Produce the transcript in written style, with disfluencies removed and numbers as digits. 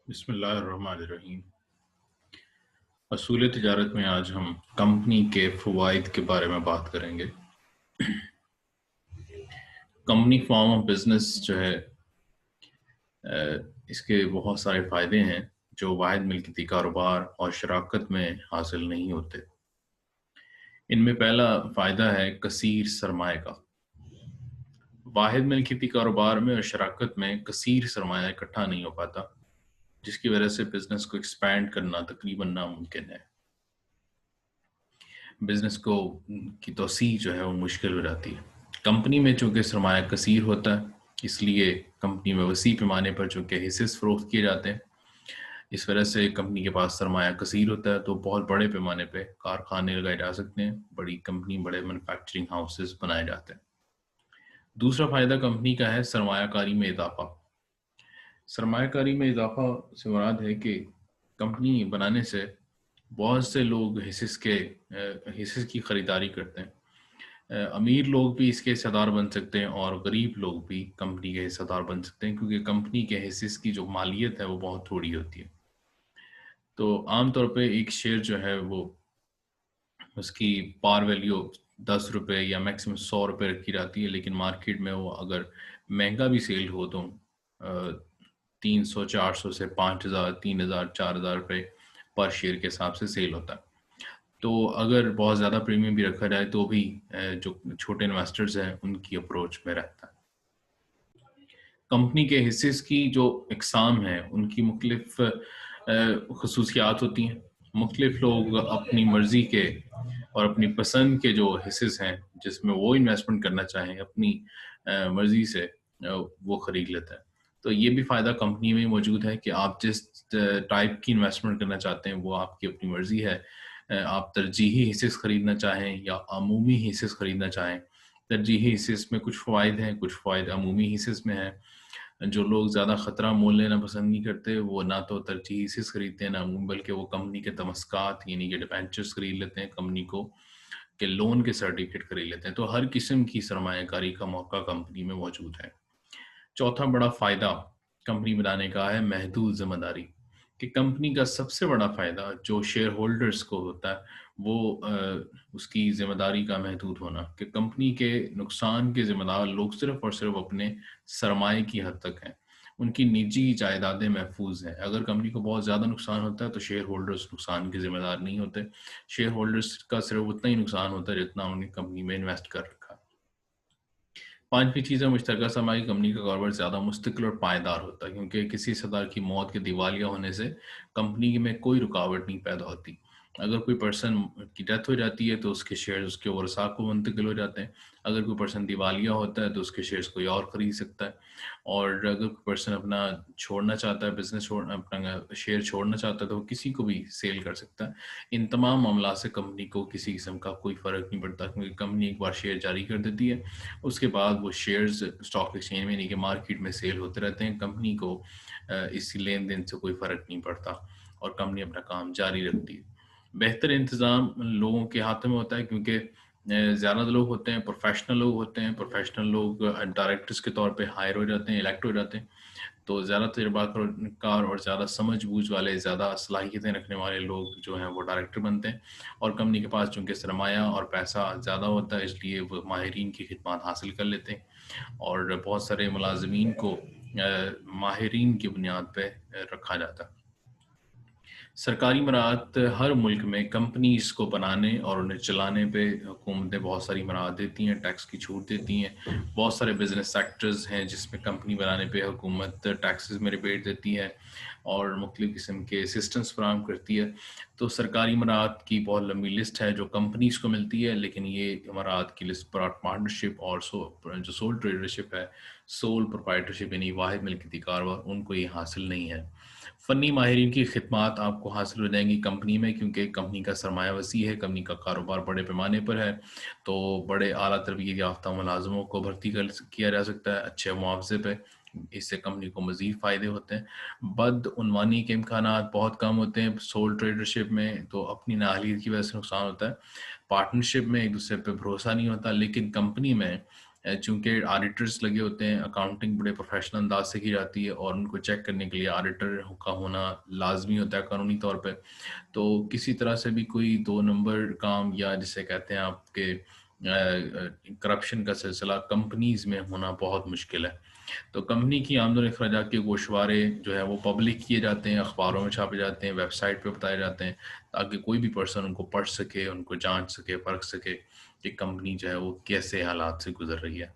بسم اللہ الرحمن الرحیم۔ اصول تجارت میں آج ہم کمپنی کے فوائد کے بارے میں بات کریں گے۔ کمپنی فارم آف بزنس جو ہے اس کے بہت سارے فائدے ہیں جو واحد ملکیتی کاروبار اور شراکت میں حاصل نہیں ہوتے۔ ان میں پہلا فائدہ ہے کثیر سرمایہ کا۔ واحد ملکیتی کاروبار میں اور شراکت میں کثیر سرمایہ اکٹھا نہیں ہو پاتا، جس کی وجہ سے بزنس کو ایکسپینڈ کرنا تقریباً ناممکن ہے۔ بزنس کی توسیع جو ہے وہ مشکل ہو جاتی ہے۔ کمپنی میں چونکہ سرمایہ کثیر ہوتا ہے، اس لیے کمپنی میں وسیع پیمانے پر چونکہ حصے فروخت کیے جاتے ہیں، اس وجہ سے کمپنی کے پاس سرمایہ کثیر ہوتا ہے تو بہت بڑے پیمانے پہ کارخانے لگائے جا سکتے ہیں، بڑی کمپنی، بڑے مینوفیکچرنگ ہاؤسز بنائے جاتے ہیں۔ دوسرا فائدہ کمپنی کا ہے سرمایہ کاری میں اضافہ۔ سرمایہ کاری میں اضافہ سے مراد ہے کہ کمپنی بنانے سے بہت سے لوگ حصص کی خریداری کرتے ہیں۔ امیر لوگ بھی اس کے حصہ دار بن سکتے ہیں اور غریب لوگ بھی کمپنی کے حصہ دار بن سکتے ہیں، کیونکہ کمپنی کے حصص کی جو مالیت ہے وہ بہت تھوڑی ہوتی ہے۔ تو عام طور پہ ایک شیئر جو ہے وہ اس کی پار ویلیو 10 روپے یا میکسیمم 100 روپے رکھی جاتی ہے، لیکن مارکیٹ میں وہ اگر مہنگا بھی سیل ہو تو 300 400 سے 5000 3000 4000 روپے پر شیئر کے حساب سے سیل ہوتا ہے۔ تو اگر بہت زیادہ پریمیم بھی رکھا جائے تو بھی جو چھوٹے انویسٹرز ہیں ان کی اپروچ میں رہتا ہے۔ کمپنی کے حصص کی جو اقسام ہیں ان کی مختلف خصوصیات ہوتی ہیں۔ مختلف لوگ اپنی مرضی کے اور اپنی پسند کے جو حصص ہیں جس میں وہ انویسٹمنٹ کرنا چاہیں اپنی مرضی سے وہ خرید لیتے ہیں۔ تو یہ بھی فائدہ کمپنی میں موجود ہے کہ آپ جس ٹائپ کی انویسٹمنٹ کرنا چاہتے ہیں وہ آپ کی اپنی مرضی ہے۔ آپ ترجیحی حصص خریدنا چاہیں یا عمومی حصص خریدنا چاہیں۔ ترجیحی حصص میں کچھ فوائد ہیں، کچھ فوائد عمومی حصص میں ہیں۔ جو لوگ زیادہ خطرہ مول لینا پسند نہیں کرتے وہ نہ تو ترجیحی حصص خریدتے ہیں نہ عمومی، بلکہ وہ کمپنی کے تمسکات یعنی کہ ڈیبینچرز خرید لیتے ہیں، کمپنی کو کے لون کے سرٹیفکیٹ خرید لیتے ہیں۔ تو ہر قسم کی سرمایہ کاری کا موقع کمپنی میں موجود ہے۔ چوتھا بڑا فائدہ کمپنی بنانے کا ہے محدود ذمہ داری، کہ کمپنی کا سب سے بڑا فائدہ جو شیئر ہولڈرز کو ہوتا ہے وہ اس کی ذمہ داری کا محدود ہونا، کہ کمپنی کے نقصان کے ذمہ دار لوگ صرف اور صرف اپنے سرمایہ کی حد تک ہیں، ان کی نجی جائیدادیں محفوظ ہیں۔ اگر کمپنی کو بہت زیادہ نقصان ہوتا ہے تو شیئر ہولڈرز نقصان کے ذمہ دار نہیں ہوتے، شیئر ہولڈرز کا صرف اتنا ہی نقصان ہوتا ہے جتنا انہوں نے کمپنی میں انویسٹ کر رکھا۔ پانچویں چیز ہے مشترکہ سرمایہ۔ کمپنی کا کاروبار زیادہ مستقل اور پائیدار ہوتا ہے، کیونکہ کسی صدر کی موت کے دیوالیہ ہونے سے کمپنی میں کوئی رکاوٹ نہیں پیدا ہوتی۔ اگر کوئی پرسن کی ڈیتھ ہو جاتی ہے تو اس کے شیئرز اس کے ورثاء کو منتقل ہو جاتے ہیں۔ اگر کوئی پرسن دیوالیہ ہوتا ہے تو اس کے شیئرز کوئی اور خرید سکتا ہے، اور اگر کوئی پرسن اپنا چھوڑنا چاہتا ہے، بزنس اپنا شیئر چھوڑنا چاہتا ہے تو وہ کسی کو بھی سیل کر سکتا ہے۔ ان تمام معاملات سے کمپنی کو کسی قسم کا کوئی فرق نہیں پڑتا، کیونکہ کمپنی ایک بار شیئر جاری کر دیتی ہے، اس کے بعد وہ شیئرز اسٹاک ایکسچینج میں یعنی کہ مارکیٹ میں سیل ہوتے رہتے ہیں۔ کمپنی کو اس لین دین سے کوئی فرق نہیں پڑتا اور کمپنی اپنا کام جاری رکھتی ہے۔ بہتر انتظام لوگوں کے ہاتھ میں ہوتا ہے، کیونکہ زیادہ لوگ ہوتے ہیں، پروفیشنل لوگ ہوتے ہیں، پروفیشنل لوگ ڈائریکٹرز کے طور پہ ہائر ہو جاتے ہیں، الیکٹ ہو جاتے ہیں۔ تو زیادہ تجربہ کار اور زیادہ سمجھ بوجھ والے، زیادہ صلاحیتیں رکھنے والے لوگ جو ہیں وہ ڈائریکٹر بنتے ہیں، اور کمپنی کے پاس چونکہ سرمایہ اور پیسہ زیادہ ہوتا ہے اس لیے وہ ماہرین کی خدمات حاصل کر لیتے ہیں، اور بہت سارے ملازمین کو ماہرین کی بنیاد پہ رکھا جاتا ہے۔ سرکاری مراعات ہر ملک میں کمپنیز کو بنانے اور انہیں چلانے پہ حکومتیں بہت ساری مراعات دیتی ہیں، ٹیکس کی چھوٹ دیتی ہیں۔ بہت سارے بزنس سیکٹرز ہیں جس میں کمپنی بنانے پہ حکومت ٹیکسز میں ریبیٹ دیتی ہے اور مختلف قسم کے اسسٹنس فراہم کرتی ہے۔ تو سرکاری مراعات کی بہت لمبی لسٹ ہے جو کمپنیز کو ملتی ہے، لیکن یہ مراعات کی لسٹ پارٹنرشپ اور جو سول ٹریڈرشپ ہے، سول پروپرائٹرشپ یعنی واحد ملکیتی کاروبار، ان کو یہ حاصل نہیں ہے۔ فنی ماہرین کی خدمات آپ کو حاصل ہو جائیں گی کمپنی میں، کیونکہ کمپنی کا سرمایہ وسیع ہے، کمپنی کا کاروبار بڑے پیمانے پر ہے، تو بڑے اعلیٰ تربیت یافتہ ملازموں کو بھرتی کیا جا سکتا ہے اچھے معاوضے پہ۔ اس سے کمپنی کو مزید فائدے ہوتے ہیں۔ بدعنوانی کے امکانات بہت کم ہوتے ہیں سول ٹریڈرشپ میں، تو اپنی نااہلیت کی وجہ سے نقصان ہوتا ہے۔ پارٹنرشپ میں ایک دوسرے پہ بھروسہ نہیں ہوتا، لیکن کمپنی میں چونکہ آڈیٹرز لگے ہوتے ہیں، اکاؤنٹنگ بڑے پروفیشنل انداز سے کی جاتی ہے اور ان کو چیک کرنے کے لیے آڈیٹر کا ہونا لازمی ہوتا ہے قانونی طور پہ. تو کسی طرح سے بھی کوئی 2 نمبر کام یا جسے کہتے ہیں آپ کے کرپشن کا سلسلہ کمپنیز میں ہونا بہت مشکل ہے. تو کمپنی کی آمدن و اخراجات کے گوشوارے جو ہے وہ پبلک کیے جاتے ہیں، اخباروں میں چھاپے جاتے ہیں، ویب سائٹ پہ بتائے جاتے ہیں، تاکہ کوئی بھی پرسن ان کو پڑھ سکے، ان کو جانچ سکے، پرکھ سکے کہ کمپنی جو ہے وہ کیسے حالات سے گزر رہی ہے.